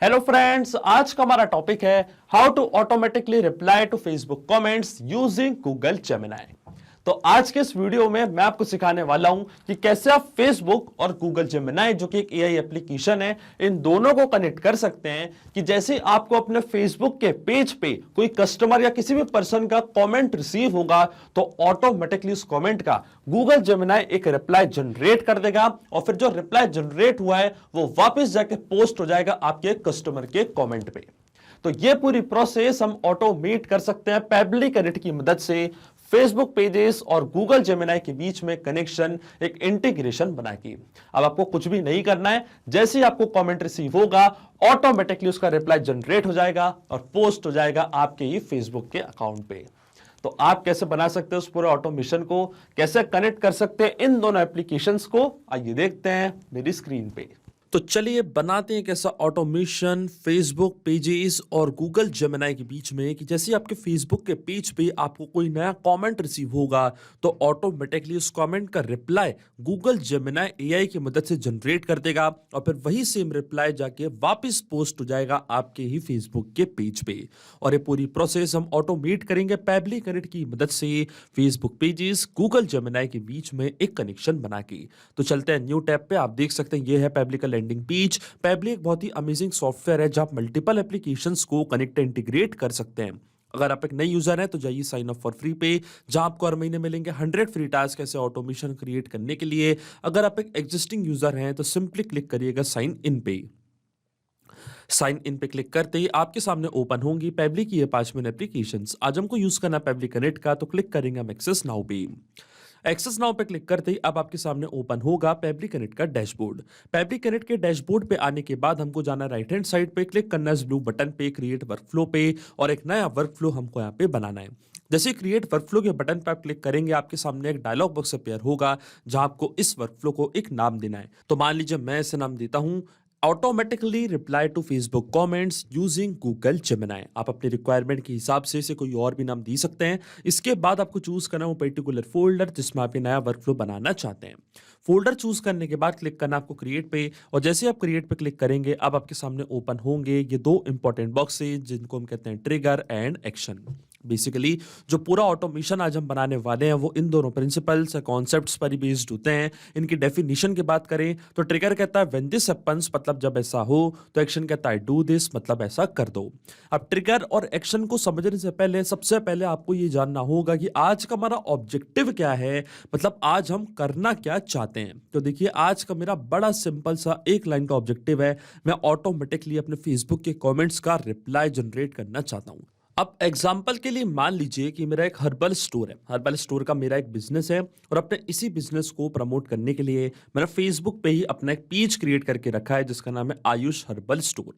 Hello friends, आज का हमारा टॉपिक है how to automatically reply to Facebook comments using Google Gemini. तो आज के इस वीडियो में मैं आपको सिखाने वाला हूं कि कैसे आप फेसबुक और गूगल जेमिनी जो कि एक एआई एप्लीकेशन है, इन दोनों को कनेक्ट कर सकते हैं कि जैसे आपको अपने फेसबुक के पेज पे कोई कस्टमर या किसी भी पर्सन का कमेंट रिसीव होगा तो ऑटोमेटिकली उस कमेंट का गूगल जेमिनी एक रिप्लाई जनरेट कर देगा और फिर जो रिप्लाई जनरेट हुआ है वो वापस जाके पोस्ट हो जाएगा आपके कस्टमर के कमेंट पे। तो ये पूरी प्रोसेस हम ऑटोमेट कर सकते हैं पेबली कनेक्ट की मदद से फेसबुक पेजेस और गूगल जेमिनी के बीच में कनेक्शन, एक इंटीग्रेशन बना के। अब आपको कुछ भी नहीं करना है, जैसे ही आपको कमेंट रिसीव होगा ऑटोमेटिकली उसका रिप्लाई जनरेट हो जाएगा और पोस्ट हो जाएगा आपके ही फेसबुक के अकाउंट पे। तो आप कैसे बना सकते हैं उस पूरे ऑटोमेशन को, कैसे कनेक्ट कर सकते हैं इन दोनों एप्लीकेशंस को, आइए देखते हैं मेरी स्क्रीन पे। तो चलिए बनाते हैं कैसा ऑटोमेशन फेसबुक पेजेस और गूगल जेमिनी के बीच में कि जैसे आपके फेसबुक के पेज पे आपको कोई नया कमेंट रिसीव होगा तो ऑटोमेटिकली उस कमेंट का रिप्लाई गूगल जेमिनी एआई की मदद से जनरेट कर देगा और फिर वही सेम रिप्लाई जाके वापस पोस्ट हो जाएगा आपके ही फेसबुक के पेज पे। और ये पूरी प्रोसेस हम ऑटोमेट करेंगे पेबली कनेक्ट की मदद से फेसबुक पेजेस गूगल जेमिनी के बीच में एक कनेक्शन बना के। तो चलते हैं न्यू टैब पे। आप देख सकते हैं ये है पेबली का लैंडिंग पेज। पेबली एक बहुत ही अमेजिंग सॉफ्टवेयर है जहां आप मल्टीपल एप्लीकेशंस को कनेक्ट इंटीग्रेट कर सकते हैं। अगर आप एक नई यूजर हैं तो जाइए साइन अप फॉर फ्री पे, जहां आपको हर महीने मिलेंगे 100 फ्री टास्क ऐसे ऑटोमेशन क्रिएट करने के लिए। अगर आप एक एग्जिस्टिंग यूजर हैं तो सिंपली क्लिक करिएगा साइन इन पे। साइन इन पे क्लिक करते ही आपके सामने ओपन होंगी पेबली की ये 5 मिनट एप्लीकेशंस। आज हमको यूज करना पेबली कनेक्ट का, तो क्लिक करेंगे हम एक्सेस नाउ पे। एक्सेस नाउ पे क्लिक करते ही अब आपके सामने ओपन होगा पेबली कनेक्ट का डैशबोर्ड। पेबली कनेक्ट के डैशबोर्ड पे आने के बाद हमको जाना राइट हैंड साइड पे, क्लिक करना इस ब्लू बटन पे क्रिएट वर्कफ्लो पे और एक नया वर्कफ्लो हमको यहाँ पे बनाना है। जैसे क्रिएट वर्कफ्लो के बटन पर आप क्लिक करेंगे आपके सामने एक डायलॉग बॉक्स अपीयर होगा जहां आपको इस वर्कफ्लो को एक नाम देना है। तो मान लीजिए मैं इसे नाम देता हूं automatically reply to Facebook comments using Google Gemini. आप अपने रिक्वायरमेंट के हिसाब से इसे कोई और भी नाम दे सकते हैं। इसके बाद आपको चूज करना वो पर्टिकुलर फोल्डर जिसमें आप नया वर्कफ्लो बनाना चाहते हैं। फोल्डर चूज करने के बाद क्लिक करना आपको क्रिएट पे और जैसे आप क्रिएट पे क्लिक करेंगे अब आपके सामने ओपन होंगे ये दो इंपॉर्टेंट बॉक्सेस जिनको हम कहते हैं ट्रिगर एंड एक्शन। बेसिकली जो पूरा ऑटोमेशन आज हम बनाने वाले हैं वो इन दोनों प्रिंसिपल्स कॉन्सेप्ट्स पर ही बेस्ड होते हैं। इनकी डेफिनेशन की बात करें तो ट्रिगर कहता है व्हेन दिस हैपेंस, मतलब जब ऐसा हो, तो एक्शन कहता है डू दिस, मतलब ऐसा कर दो। अब ट्रिगर और एक्शन को समझने से पहले सबसे पहले आपको ये जानना होगा कि आज का हमारा ऑब्जेक्टिव क्या है, मतलब आज हम करना क्या चाहते हैं। तो देखिए आज का मेरा बड़ा सिंपल सा एक लाइन का ऑब्जेक्टिव है, मैं ऑटोमेटिकली अपने फेसबुक के कमेंट्स का रिप्लाई जनरेट करना चाहता हूं। अब एग्जाम्पल के लिए मान लीजिए कि मेरा एक हर्बल स्टोर है, हर्बल स्टोर का मेरा एक बिजनेस है और अपने इसी बिजनेस को प्रमोट करने के लिए मैंने फेसबुक पे ही अपना एक पेज क्रिएट करके रखा है जिसका नाम है आयुष हर्बल स्टोर।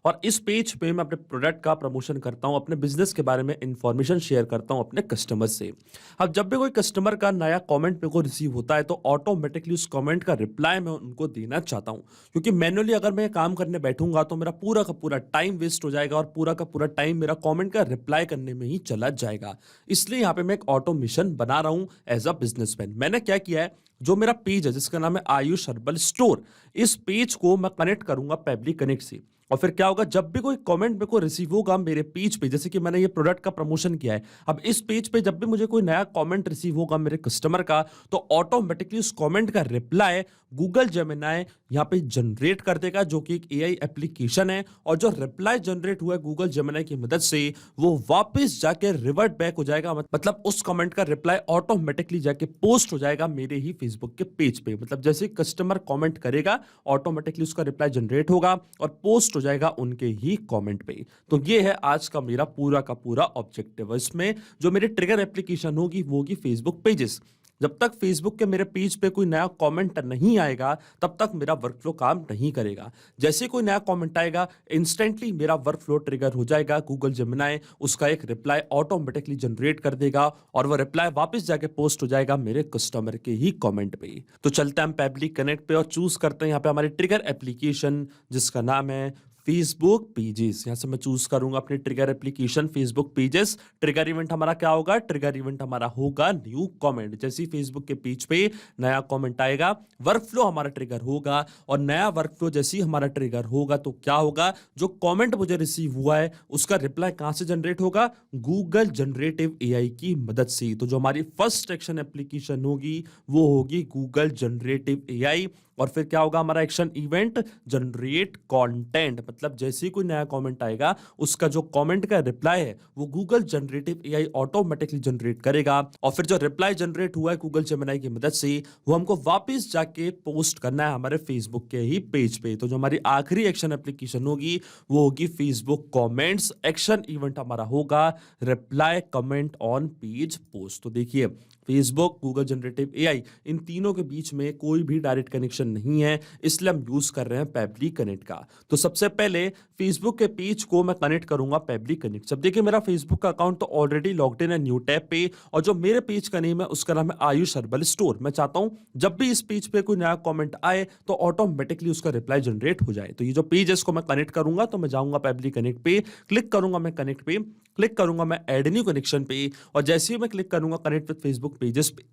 और इस पेज पे मैं अपने प्रोडक्ट का प्रमोशन करता हूं, अपने बिजनेस के बारे में इंफॉर्मेशन शेयर करता हूं अपने कस्टमर से। अब जब भी कोई कस्टमर का नया कमेंट मेरे को रिसीव होता है तो ऑटोमेटिकली उस कमेंट का रिप्लाई मैं उनको देना चाहता हूं, क्योंकि मैन्युअली अगर मैं काम करने बैठूंगा तो मेरा पूरा का पूरा टाइम वेस्ट हो जाएगा और पूरा का पूरा टाइम मेरा कमेंट का रिप्लाई करने में ही चला जाएगा। इसलिए यहाँ पे मैं एक ऑटोमेशन बना रहा हूं एज अ बिजनेसमैन। मैंने क्या किया है, जो मेरा पेज है जिसका नाम है आयुष हर्बल स्टोर, इस पेज को मैं कनेक्ट करूंगा पेबली कनेक्ट से। और फिर क्या होगा, जब भी कोई कमेंट मेरे को रिसीव होगा मेरे पेज पे, जैसे कि मैंने ये प्रोडक्ट का प्रमोशन किया है, अब इस पेज पे जब भी मुझे कोई नया कमेंट रिसीव होगा मेरे कस्टमर का तो ऑटोमेटिकली उस कमेंट का रिप्लाई गूगल जेमिनी यहाँ पे जनरेट कर देगा, जो कि एक एआई एप्लीकेशन है। और जो रिप्लाई जनरेट हुआ है गूगल जेमिनी की मदद से वो वापस जाके रिवर्ट बैक हो जाएगा, मतलब उस कमेंट का रिप्लाई ऑटोमेटिकली जाके पोस्ट हो जाएगा मेरे ही फेसबुक के पेज पे। मतलब जैसे कस्टमर कमेंट करेगा ऑटोमेटिकली उसका रिप्लाई जनरेट होगा और पोस्ट हो जाएगा उनके ही कमेंट पे। तो ये है आज का मेरा पूरा का पूरा ऑब्जेक्टिव। इसमें जो मेरी ट्रिगर एप्लीकेशन होगी वो होगी फेसबुक पेजेस। जब तक फेसबुक के मेरे पेज पे कोई नया कमेंट नहीं आएगा तब तक मेरा वर्कफ्लो काम नहीं करेगा। जैसे कोई नया कमेंट आएगा इंस्टेंटली मेरा वर्कफ्लो ट्रिगर हो जाएगा, गूगल जेमिनी उसका एक रिप्लाई ऑटोमेटिकली जनरेट कर देगा और वो रिप्लाई वापस जाके पोस्ट हो जाएगा मेरे कस्टमर के ही कमेंट पे। तो चलते हैं हम पेबली कनेक्ट पे और चूज करते हैं यहाँ पे हमारी ट्रिगर एप्लीकेशन जिसका नाम है फेसबुक पेजेस। यहां से मैं चूज करूंगा अपने trigger application Facebook pages. Trigger event हमारा क्या होगा? ट्रिगर इवेंट हमारा होगा न्यू कमेंट। जैसे ही फेसबुक के पेज पे नया कमेंट आएगा, वर्कफ्लो हमारा ट्रिगर होगा, और नया वर्कफ्लो जैसे ही हमारा ट्रिगर होगा तो क्या होगा? जो कमेंट मुझे रिसीव हुआ है उसका रिप्लाई कहां से जनरेट होगा? गूगल जनरेटिव एआई की मदद से। तो जो हमारी फर्स्ट एक्शन एप्लीकेशन होगी वो होगी गूगल जनरेटिव एआई। और फिर क्या होगा हमारा एक्शन इवेंट? Generate content. मतलब जैसे ही कोई नया कमेंट आएगा उसका जो कमेंट का रिप्लाई है वो Google generative AI automatically generate करेगा, और फिर जो रिप्लाई जनरेट हुआ है गूगल जेमिनी की मदद से वो हमको वापस जाके पोस्ट करना है हमारे फेसबुक के ही पेज पे। तो जो हमारी आखिरी एक्शन एप्लीकेशन होगी वो होगी फेसबुक कमेंट्स। एक्शन इवेंट हमारा होगा reply comment on page post. तो देखिए, फेसबुक, गूगल जनरेटिव एआई, इन तीनों के बीच में कोई भी डायरेक्ट कनेक्शन नहीं है, इसलिए हम यूज कर रहे हैं पेबली कनेक्ट का। तो सबसे पहले फेसबुक के पेज को मैं कनेक्ट करूंगा पेबली कनेक्ट। जब देखिए मेरा फेसबुक का अकाउंट तो ऑलरेडी लॉग्ड इन है न्यू टैब पे, और जो मेरे पेज का नेम है उसका नाम है आयुष हर्बल स्टोर। मैं चाहता हूं जब भी इस पेज पे कोई नया कमेंट आए तो ऑटोमेटिकली उसका रिप्लाई जनरेट हो जाए। तो ये जो पेज है इसको मैं कनेक्ट करूंगा, तो मैं जाऊंगा पेबली कनेक्ट पे, क्लिक करूंगा मैं कनेक्ट पे, क्लिक करूंगा मैं ऐड न्यू कनेक्शन पे, और जैसे ही मैं क्लिक करूंगा कनेक्ट विद फेसबुक पेजेस पे,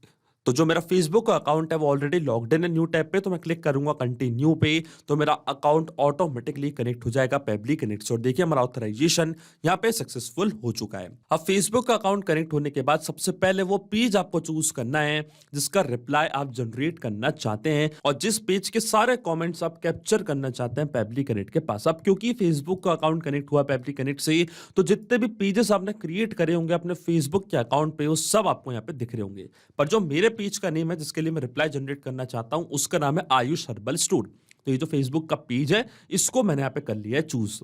तो जो मेरा फेसबुक का अकाउंट है वो ऑलरेडी लॉग्ड इन है न्यू टैब पे, तो मैं क्लिक करूंगा कंटिन्यू पे, तो मेरा अकाउंट ऑटोमेटिकली कनेक्ट हो जाएगा पेबली कनेक्ट से। और देखिए हमारा ऑथराइजेशन यहाँ पे सक्सेसफुल हो चुका है। अब फेसबुक का अकाउंट कनेक्ट होने के बाद सबसे पहले वो पेज आपको चूज करना है जिसका रिप्लाई आप जनरेट करना चाहते हैं, और जिस पेज के सारे कॉमेंट्स आप कैप्चर करना चाहते हैं पेबली कनेक्ट के पास। अब क्योंकि फेसबुक का अकाउंट कनेक्ट हुआ पेबली कनेक्ट से, तो जितने भी पेजेस आपने क्रिएट करे होंगे अपने फेसबुक के अकाउंट पे वो सब आपको यहाँ पे दिख रहे होंगे। पर जो मेरे पेज का नेम है जिसके लिए मैं रिप्लाई जनरेट करना चाहता हूं उसका नाम है आयुष हर्बल स्टोर। तो ये जो फेसबुक का पेज है इसको मैंने यहां पे कर लिया है चूज।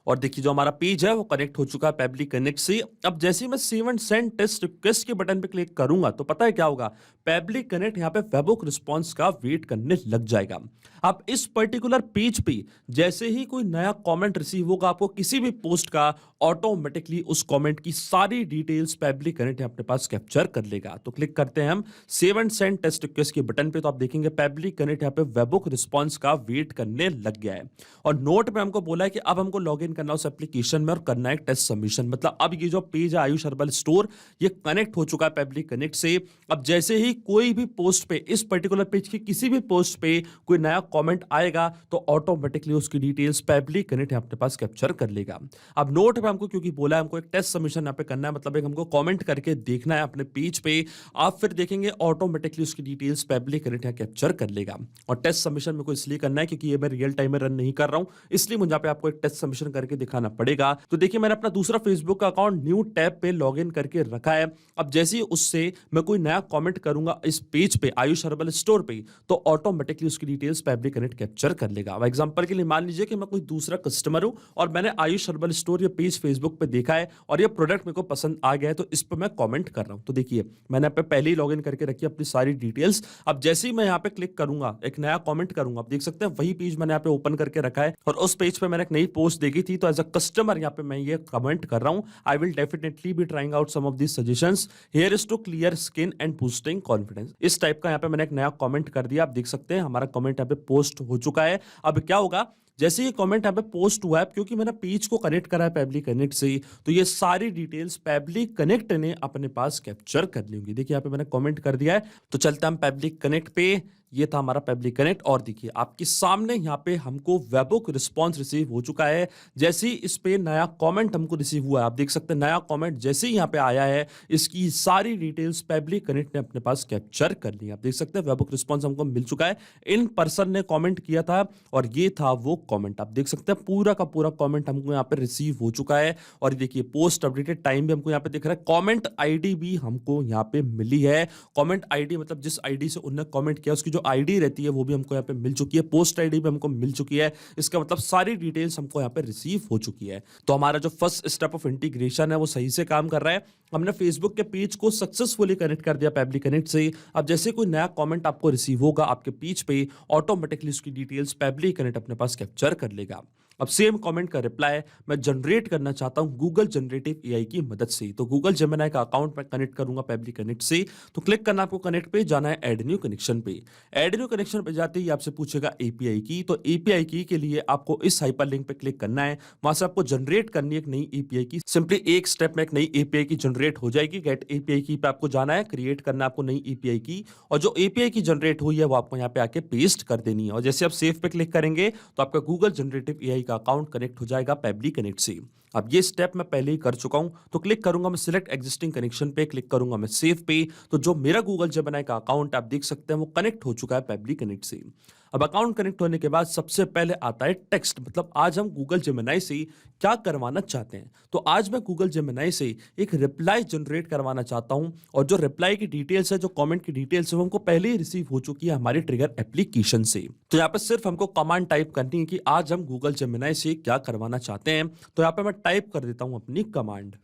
और देखिए जो हमारा पेज है वो कनेक्ट हो चुका है पेबली कनेक्ट से। अब जैसे ही मैं save and send test request के बटन पे क्लिक करूंगा तो पता है क्या होगा? पेबली कनेक्ट यहाँ पे वेबहुक रिस्पॉन्स का वेट करने लग जाएगा। आप इस पर्टिकुलर पेज पे जैसे ही कोई नया कमेंट रिसीव होगा आपको किसी भी पोस्ट का, ऑटोमेटिकली उस कमेंट की सारी डिटेल्स पेबली कनेक्ट अपने पास कैप्चर कर लेगा। तो क्लिक करते हैं हम save and send test request के बटन पे, तो आप देखेंगे पेबली कनेक्ट यहाँ पे वेबहुक रिस्पॉन्स का वेट करने लग गया है। और नोट पे हमको बोला है कि अब हमको लॉग इन करना उस एप्लीकेशन में और करना है टेस्ट सबमिशन। मतलब अब ये जो पेज है आयुष हर्बल स्टोर ये कनेक्ट हो चुका है पेबली कनेक्ट से। अब जैसे ही कोई भी पोस्ट पे, इस पर्टिकुलर पेज की किसी भी पोस्ट पे कोई नया कमेंट आएगा तो ऑटोमेटिकली उसकी डिटेल्स पेबली कनेक्ट अपने पास कैप्चर कर लेगा। अब नोट पे हमको क्योंकि बोला है हमको एक टेस्ट सबमिशन यहाँ पे करना है, मतलब एक हमको कमेंट करके देखना है अपने पेज पे, आप फिर देखेंगे ऑटोमेटिकली उसकी डिटेल्स पेबली कनेक्ट यहाँ कैप्चर कर लेगा। और टेस्ट सबमिशन मेरे को इसलिए करना है क्योंकि ये मैं रियल टाइम में रन नहीं कर रहा हूं, इसलिए मुझे यहाँ पे आपको एक टेस्ट सबमिशन करके दिखाना पड़ेगा। तो देखिए मैंने अपना दूसरा फेसबुक का अकाउंट न्यू टैब पे लॉग इन करके रखा है। अब जैसे ही उससे मैं कोई नया कमेंट करूंगा इस पेज पे आयुष हर्बल स्टोर पे, तो ऑटोमेटिकली उसकी डिटेल्स पेबली कनेक्ट कैप्चर कर लेगा। अब एग्जांपल के लिए मान लीजिए कि मैं कोई दूसरा कस्टमर हूं और मैंने आयुष हर्बल स्टोर ये पेज फेसबुक पे देखा है और ये प्रोडक्ट मेरे को पसंद आ गया है, तो इस पर मैं कमेंट कर रहा हूं। तो देखिए मैंने पे पहले ही लॉग इन करके रखी अपनी सारी डिटेल्स। अब जैसे ही मैं यहाँ पे क्लिक करूंगा, एक नया कमेंट करूंगा, आप देख सकते हैं वही पेज मैंने यहाँ पे ओपन करके रखा है और उस पेज पे मैंने एक नई पोस्ट देखी थी, तो एज अ कस्टमर यहाँ पे मैं ये कमेंट कर रहा हूं, I will definitely be trying out some of this suggestions, here is to clear skin and boosting confidence. इस टाइप का यहाँ पे मैंने एक नया कमेंट कर दिया। आप देख सकते हैं हमारा कमेंट यहाँ पे पोस्ट हो चुका है। अब क्या होगा, जैसे ये कमेंट यहाँ पे पोस्ट हुआ है, क्योंकि मैंने पेज को कनेक्ट करा है पेबली कनेक्ट से, तो ये सारी डिटेल्स पेबली कनेक्ट ने अपने पास कैप्चर कर ली होंगी। देखिए यहाँ पे मैंने कमेंट कर दिया है। तो चलते हैं हम पेबली कनेक्ट पे, ये था हमारा पेबली कनेक्ट और देखिए आपके सामने यहाँ पे हमको वेबहुक रिस्पॉन्स रिसीव हो चुका है। जैसे ही इस पे नया कमेंट हमको रिसीव हुआ है, आप देख सकते हैं नया कमेंट जैसे ही यहाँ पे आया है, इसकी सारी डिटेल्स पेबली कनेक्ट ने अपने पास कैप्चर कर ली। आप देख सकते हैं वेबहुक रिस्पॉन्स हमको मिल चुका है। इन पर्सन ने कॉमेंट किया था और ये था वो कॉमेंट। आप देख सकते हैं पूरा का पूरा कॉमेंट हमको यहाँ पे रिसीव हो चुका है। और देखिए पोस्ट अपडेटेड टाइम भी हमको यहाँ पे दिख रहा है। कॉमेंट आईडी भी हमको यहाँ पे मिली है। कॉमेंट आईडी मतलब जिस आईडी से उन्होंने कॉमेंट किया उसकी जो आईडी रहती है वो भी हमको यहाँ पे मिल चुकी है। पोस्ट आईडी भी हमको मिल चुकी है। इसका मतलब सारी डिटेल्स हमको यहाँ पे रिसीव हो चुकी है। तो हमारा जो फर्स्ट स्टेप ऑफ इंटीग्रेशन है वो सही से काम कर रहा है। हमने फेसबुक के पेज को सक्सेसफुली कनेक्ट कर दिया पेबली कनेक्ट से। अब जैसे कोई नया कमेंट आपको रिसीव होगा आपके पेज पे, ऑटोमेटिकली उसकी डिटेल्स पेबली कनेक्ट अपने पास कैप्चर कर लेगा। अब सेम कमेंट का रिप्लाई मैं जनरेट करना चाहता हूं गूगल जनरेटिव एआई की मदद से। तो गूगल जेमिनी का अकाउंट मैं कनेक्ट करूंगा पेबली कनेक्ट से। तो क्लिक करना आपको कनेक्ट पे, जाना है ऐड न्यू कनेक्शन पे। ऐड न्यू कनेक्शन पे जाते ही आपसे पूछेगा एपीआई की। तो एपीआई की के लिए आपको इस हाइपरलिंक पे क्लिक करना है। वहां से आपको जनरेट करनी है एक नई एपीआई की। सिंपली एक स्टेप में एक नई एपीआई की जनरेट हो जाएगी। गेट एपीआई की पे आपको जाना है, क्रिएट करना है आपको नई एपीआई की, और जो एपीआई की जनरेट हुई है वो आपको यहाँ पे आके पेस्ट कर देनी है। और जैसे आप सेव पे क्लिक करेंगे तो आपका गूगल जनरेटिव एआई का अकाउंट कनेक्ट हो जाएगा पेबली कनेक्ट से। अब ये स्टेप मैं पहले ही कर चुका हूं। तो क्लिक करूंगा मैं सिलेक्ट एग्जिस्टिंग कनेक्शन पे, क्लिक करूंगा मैं सेव पे। तो जो मेरा गूगल जेमिनी का अकाउंट आप देख सकते हैं वो कनेक्ट हो चुका है पेबली कनेक्ट से। अब अकाउंट कनेक्ट होने के बाद सबसे पहले आता है टेक्स्ट, मतलब आज हम गूगल जेमिनी से क्या करवाना चाहते हैं। तो आज मैं गूगल जेमिनी से एक रिप्लाई जनरेट करवाना चाहता हूं, और जो रिप्लाई की डिटेल्स है, जो कमेंट की डिटेल्स है, वो हमको पहले ही रिसीव हो चुकी है हमारी ट्रिगर एप्लीकेशन से। तो यहाँ पे सिर्फ हमको कमांड टाइप करनी है कि आज हम गूगल जेमिनी से क्या करवाना चाहते हैं। तो यहाँ पे मैं टाइप कर देता हूं अपनी कमांड।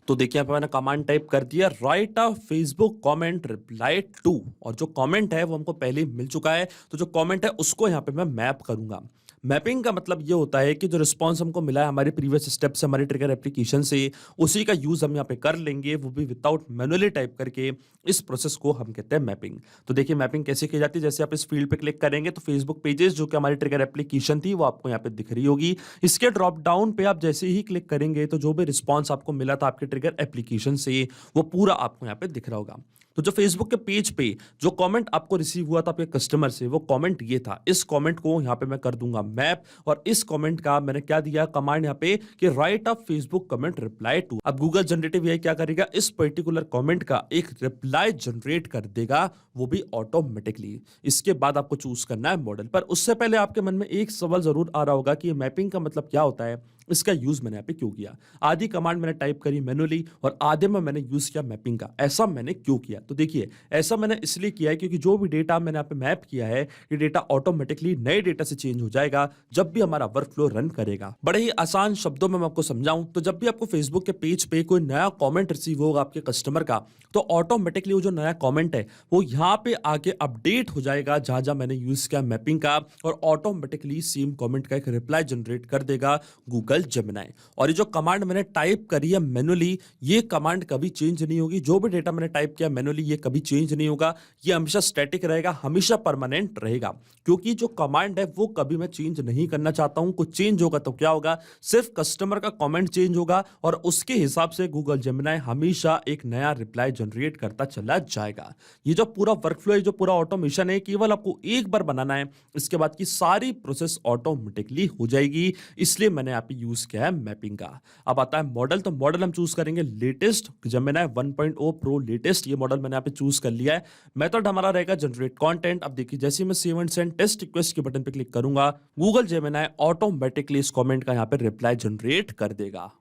तो देखिए यहाँ पे मैंने कमांड टाइप कर दिया, write a Facebook comment reply to, और जो कमेंट है वो हमको पहले ही मिल चुका है। तो जो कमेंट है उसको यहाँ पे मैं मैप करूंगा। मैपिंग का मतलब ये होता है कि जो रिस्पांस हमको मिला है हमारे प्रीवियस स्टेप से, हमारे ट्रिगर एप्लीकेशन से, उसी का यूज हम यहाँ पे कर लेंगे, वो भी विदाउट मैनुअली टाइप करके। इस प्रोसेस को हम कहते हैं मैपिंग। तो देखिए मैपिंग कैसे की जाती है, जैसे आप इस फील्ड पे क्लिक करेंगे तो फेसबुक पेजेस जो कि हमारी ट्रिगर एप्लीकेशन थी वो आपको यहाँ पे दिख रही होगी। इसके ड्रॉप डाउन पे आप जैसे ही क्लिक करेंगे तो जो भी रिस्पांस आपको मिला था आपके ट्रिगर एप्लीकेशन से वो पूरा आपको यहाँ पे दिख रहा होगा। तो जो फेसबुक के पेज पे जो कमेंट आपको रिसीव हुआ था आपके कस्टमर से, वो कमेंट ये था। इस कमेंट को यहाँ पे मैं कर दूंगा मैप, और इस कमेंट का मैंने क्या दिया कमांड यहाँ पे कि write a Facebook comment reply to. अब गूगल जनरेटिव एआई क्या करेगा, इस पर्टिकुलर कमेंट का एक रिप्लाई जनरेट कर देगा, वो भी ऑटोमेटिकली। इसके बाद आपको चूज करना है मॉडल। पर उससे पहले आपके मन में एक सवाल जरूर आ रहा होगा कि मैपिंग का मतलब क्या होता है, इसका यूज मैंने यहाँ पे क्यों किया। आधी कमांड मैंने टाइप करी मैनुअली और आधे में मैंने यूज किया मैपिंग का। ऐसा मैंने क्यों किया, तो देखिए ऐसा मैंने इसलिए किया है क्योंकि जो भी डेटा मैंने यहाँ पे मैप किया है, ये डेटा ऑटोमेटिकली नए डेटा से चेंज हो जाएगा जब भी हमारा वर्कफ्लो रन करेगा। बड़े ही आसान शब्दों में मैं आपको समझाऊं तो जब भी आपको फेसबुक के पेज पे कोई नया कॉमेंट रिसीव होगा आपके कस्टमर का, तो ऑटोमेटिकली वो जो नया कॉमेंट है वो यहाँ पे आके अपडेट हो जाएगा जहां जहां मैंने यूज किया मैपिंग का, और ऑटोमेटिकली सेम कॉमेंट का एक रिप्लाई जनरेट कर देगा गूगल जेमिनी। और ये जो कमांड मैंने टाइप करी है मैनुअली, ये कमांड कभी चेंज नहीं होगी। जो भी डेटा मैंने टाइप किया मैनुअली ये कभी चेंज नहीं होगा, ये हमेशा स्टैटिक रहेगा, हमेशा परमानेंट रहेगा। क्योंकि जो कमांड है वो कभी मैं चेंज नहीं करना चाहता हूं। कुछ चेंज होगा तो क्या होगा, सिर्फ कस्टमर का कमेंट चेंज होगा और उसके हिसाब से गूगल जेमिनी हमेशा एक नया रिप्लाई जनरेट करता चला जाएगा। ये जो पूरा वर्कफ्लो है, जो पूरा ऑटोमेशन है, केवल आपको एक बार बनाना है, इसके बाद की सारी प्रोसेस ऑटोमेटिकली हो जाएगी। इसलिए मैंने यहाँ पे यूज किया है मैपिंग का। अब आता है मॉडल, तो मॉडल हम चूज करेंगे लेटेस्ट जेमिनी 1.0 प्रो लेटेस्ट। ये मॉडल मैंने यहाँ पे चूज कर लिया है। मेथड हमारा रहेगा जनरेट कंटेंट। अब देखिए जैसे ही मैं save and send test request के बटन पे क्लिक करूंगा, गूगल जेमिनी ऑटोमेटिकली इस कमेंट का यहाँ पे रिप्लाई जनरेट कर देगा।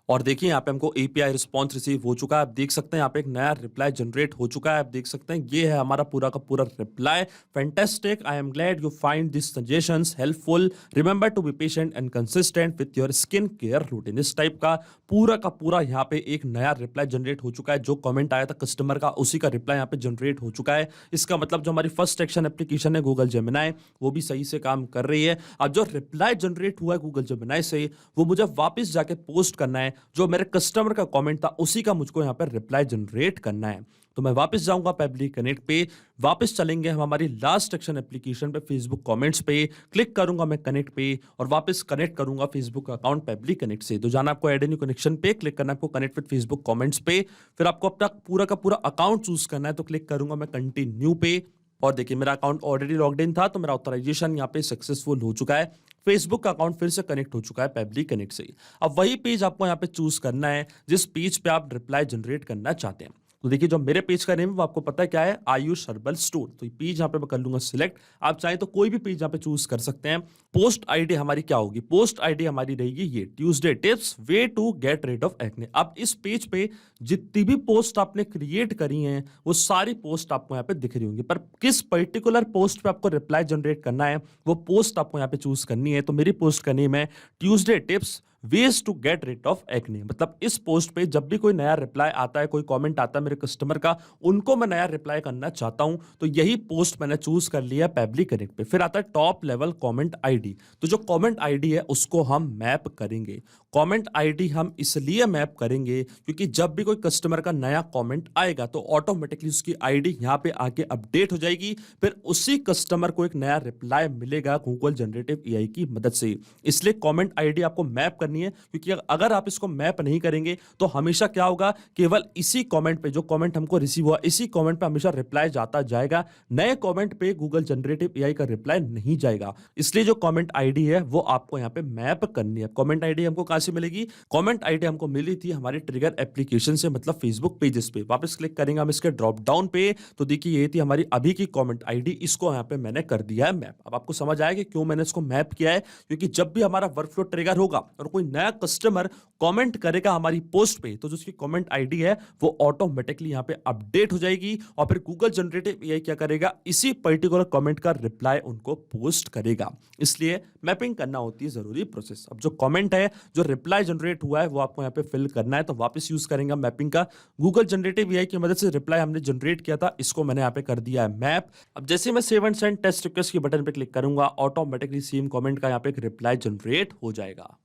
और देखिए यहाँ पे हमको एपीआई रिस्पॉन्स रिसीव हो चुका है। आप देख सकते हैं यहाँ पे एक नया रिप्लाई जनरेट हो चुका है। आप देख सकते हैं ये है हमारा पूरा का पूरा reply. Fantastic, I am glad you find this suggestions helpful, remember to be patient and consistent with your skin care routine. इस टाइप का पूरा यहाँ पे एक नया रिप्लाई जनरेट हो चुका है। जो कमेंट आया था कस्टमर का उसी का रिप्लाई यहाँ पे जनरेट हो चुका है। इसका मतलब जो हमारी फर्स्ट एक्शन एप्लीकेशन है गूगल जेमिनी, वो भी सही से काम कर रही है। अब जो रिप्लाई जनरेट हुआ है गूगल जेमिनी से, वो मुझे वापस जाके पोस्ट करना है। जो मेरे कस्टमर का कमेंट था उसी का मुझको यहाँ पर रिप्लाई जनरेट करना है। तो मैं वापस जाऊंगा पेबली कनेक्ट पे, वापस चलेंगे हम हमारी लास्ट एक्शन एप्लीकेशन पे, फेसबुक कमेंट्स पे क्लिक करूंगा मैं कनेक्ट पे, और वापस कनेक्ट करूंगा फेसबुक अकाउंट पेबली कनेक्ट से। तो जाना आपको ऐड न्यू कनेक्शन पे, क्लिक करना आपको कनेक्ट विद फेसबुक कमेंट्स पे, फिर आपको अपना पूरा का पूरा अकाउंट चूज करना है। तो क्लिक करूंगा मैं कंटिन्यू पे, और देखिए मेरा अकाउंट ऑलरेडी लॉग्ड इन था तो मेरा ऑथराइजेशन यहाँ पे सक्सेसफुल हो चुका है। फेसबुक का अकाउंट फिर से कनेक्ट हो चुका है पेबली कनेक्ट से। अब वही पेज आपको यहाँ पे चूज करना है जिस पेज पे आप रिप्लाई जनरेट करना चाहते हैं। तो देखिए जो मेरे पेज का नेम है वो आपको पता है क्या है, आयुष हर्बल स्टोर। तो ये पेज यहाँ पे मैं कर लूंगा सिलेक्ट। आप चाहे तो कोई भी पेज यहाँ पे चूज कर सकते हैं। पोस्ट आईडी हमारी क्या होगी, पोस्ट आईडी हमारी रहेगी ये, Tuesday tips way to get rid off acne. अब इस पेज पे जितनी भी पोस्ट आपने क्रिएट करी हैं वो सारी पोस्ट आपको यहाँ पे दिख रही होंगी, पर किस पर्टिकुलर पोस्ट पे आपको रिप्लाई जनरेट करना है वो पोस्ट आपको यहाँ पे चूज करनी है। तो मेरी पोस्ट का नेम है Tuesday tips ways to get rid off acne. मतलब इस पोस्ट पे जब भी कोई नया रिप्लाई आता है, कोई कमेंट आता है मेरे कस्टमर का, उनको मैं नया रिप्लाई करना चाहता हूं, तो यही पोस्ट मैंने चूज कर लिया पेबली कनेक्ट पे। फिर आता है टॉप लेवल कमेंट आईडी। तो जो कमेंट आईडी है उसको हम मैप करेंगे। कमेंट आईडी हम इसलिए मैप करेंगे क्योंकि जब भी कोई कस्टमर का नया कमेंट आएगा तो ऑटोमेटिकली उसकी आईडी यहां पे आके अपडेट हो जाएगी। फिर उसी कस्टमर को एक नया रिप्लाई मिलेगा गूगल जनरेटिव एआई की मदद से। इसलिए कमेंट आईडी आपको मैप करनी है, क्योंकि अगर आप इसको मैप नहीं करेंगे तो हमेशा क्या होगा, केवल इसी कमेंट पे, जो कमेंट हमको रिसीव हुआ, इसी कमेंट पे हमेशा रिप्लाई जाता जाएगा, नए कमेंट पे गूगल जनरेटिव एआई का रिप्लाई नहीं जाएगा। इसलिए जो कमेंट आईडी है वो आपको यहाँ पे मैप करनी है। कमेंट आईडी हमको कहां से मिलेगी? कमेंट आईडी हमको मिली थी हमारे ट्रिगर एप्लीकेशन से, मतलब फेसबुक पेजेस पे। वापस क्लिक करेंगे हम इसके ड्रॉप डाउन पे, तो देखिए ये थी हमारी अभी की कमेंट आईडी, इसको यहाँ पे मैंने कर दिया है मैप। अब आपको समझ आएगा क्यों मैंने इसको मैप किया है, क्योंकि जब भी हमारा वर्कफ्लो ट्रिगर होगा और कोई नया कस्टमर कमेंट करेगा हमारी पोस्ट पे, तो जो उसकी कमेंट आईडी है वो ऑटोमेटिकली यहाँ पे अपडेट हो जाएगी और फिर गूगल जनरेटिव एआई क्या करेगा, इसी पर्टिकुलर कमेंट का रिप्लाई उनको पोस्ट करेगा। इसलिए मैपिंग करना होती है जरूरी प्रोसेस। अब जो कमेंट है, जो रिप्लाई जनरेट हुआ है, वो आपको यहाँ पे फिल करना है, तो वापस यूज करेंगे मैपिंग का। गूगल जनरेटिव एआई की मदद से रिप्लाई हमने जनरेट किया था, इसको मैंने यहाँ पे कर दिया है मैप। अब जैसे मैं save and send test request के बटन पे क्लिक करूंगा, ऑटोमेटिकली सेम कमेंट का यहाँ पे एक रिप्लाई जनरेट हो जाएगा।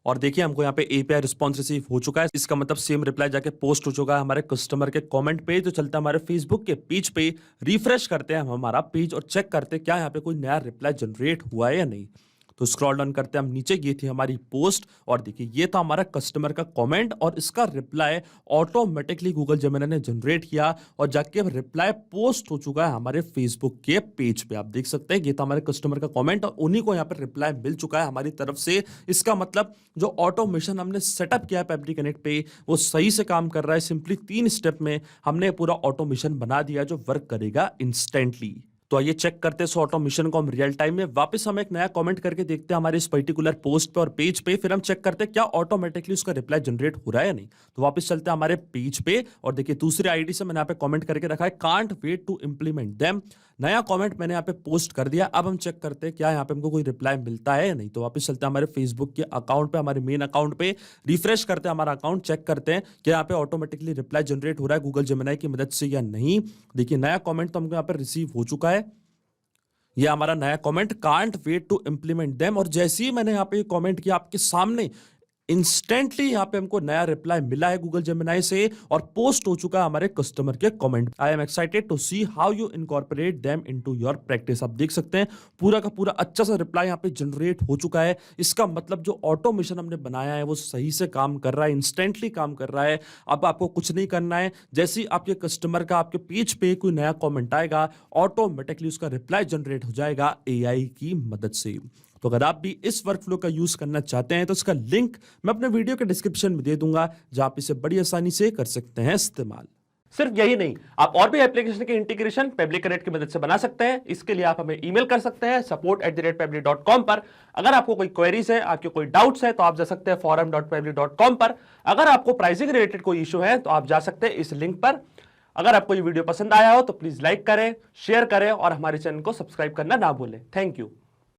और देखिए हमको यहाँ पे एपीआई रिस्पॉन्स रिसीव हो चुका है। इसका मतलब सेम रिप्लाई जाके पोस्ट हो चुका है हमारे कस्टमर के कमेंट पे। तो चलता है हमारे फेसबुक के पेज पे, रिफ्रेश करते हैं हम हमारा पेज और चेक करते हैं क्या यहाँ पे कोई नया रिप्लाई जनरेट हुआ है या नहीं। तो स्क्रॉल डाउन करते हैं हम नीचे, ये थी हमारी पोस्ट और देखिए ये था हमारा कस्टमर का कमेंट और इसका रिप्लाई ऑटोमेटिकली गूगल जेमिनी ने जनरेट किया और जाके रिप्लाई पोस्ट हो चुका है हमारे फेसबुक के पेज पे। आप देख सकते हैं ये था हमारे कस्टमर का कमेंट और उन्हीं को यहाँ पे रिप्लाई मिल चुका है हमारी तरफ से। इसका मतलब जो ऑटोमेशन हमने सेटअप किया है पेबली कनेक्ट पे, वो सही से काम कर रहा है। सिंपली 3 स्टेप में हमने पूरा ऑटोमेशन बना दिया जो वर्क करेगा इंस्टेंटली। तो आइए चेक करते हैं इस ऑटोमेशन को हम रियल टाइम में। वापस हम एक नया कमेंट करके देखते हैं हमारे इस पर्टिकुलर पोस्ट पे और पेज पे, फिर हम चेक करते हैं क्या ऑटोमेटिकली उसका रिप्लाई जनरेट हो रहा है या नहीं। तो वापस चलते हैं हमारे पेज पे और देखिए दूसरी आईडी से मैंने यहाँ पे कमेंट करके रखा है, can't wait to implement them. नया कमेंट मैंने यहाँ पे पोस्ट कर दिया। अब हम चेक करते हैं क्या यहाँ पे हमको कोई रिप्लाई मिलता है या नहीं। तो वापस चलते हैं हमारे फेसबुक के अकाउंट पे, हमारे मेन अकाउंट पे, रिफ्रेश करते हैं हमारा अकाउंट, चेक करते हैं कि यहाँ पे ऑटोमेटिकली रिप्लाई जनरेट हो रहा है गूगल जेमिनी की मदद से या नहीं। देखिए नया कमेंट तो हमको यहाँ पे रिसीव हो चुका है, ये हमारा नया comment, can't wait to implement them. और जैसे ही मैंने यहाँ पे कमेंट किया आपके सामने इंस्टेंटली यहाँ पे हमको नया रिप्लाई मिला है गूगल जेमिनी से और पोस्ट हो चुका है हमारे कस्टमर के comment. I am excited to see how you incorporate them into your practice. आप देख सकते हैं पूरा का पूरा अच्छा सा रिप्लाई यहाँ पे जनरेट हो चुका है। इसका मतलब जो ऑटोमेशन हमने बनाया है वो सही से काम कर रहा है, इंस्टेंटली काम कर रहा है। अब आपको कुछ नहीं करना है, जैसे ही आपके कस्टमर का आपके पेज पे कोई नया कॉमेंट आएगा ऑटोमेटिकली उसका रिप्लाई जनरेट हो जाएगा एआई की मदद से। तो अगर आप भी इस वर्कफ्लो का यूज करना चाहते हैं तो इसका लिंक मैं अपने वीडियो के डिस्क्रिप्शन में दे दूंगा, जहां आप इसे बड़ी आसानी से कर सकते हैं इस्तेमाल। सिर्फ यही नहीं, आप और भी एप्लीकेशन के इंटीग्रेशन पेबली कनेक्ट की मदद से बना सकते हैं। इसके लिए आप हमें ईमेल कर सकते हैं support@pebly.com पर। अगर आपको कोई क्वेरीज है, आपके कोई डाउट्स है, तो आप जा सकते हैं forum.pebly.com पर। अगर आपको प्राइसिंग रिलेटेड कोई इशू है तो आप जा सकते हैं इस लिंक पर। अगर आपको ये वीडियो पसंद आया हो तो प्लीज लाइक करें, शेयर करें और हमारे चैनल को सब्सक्राइब करना ना भूलें। Thank you.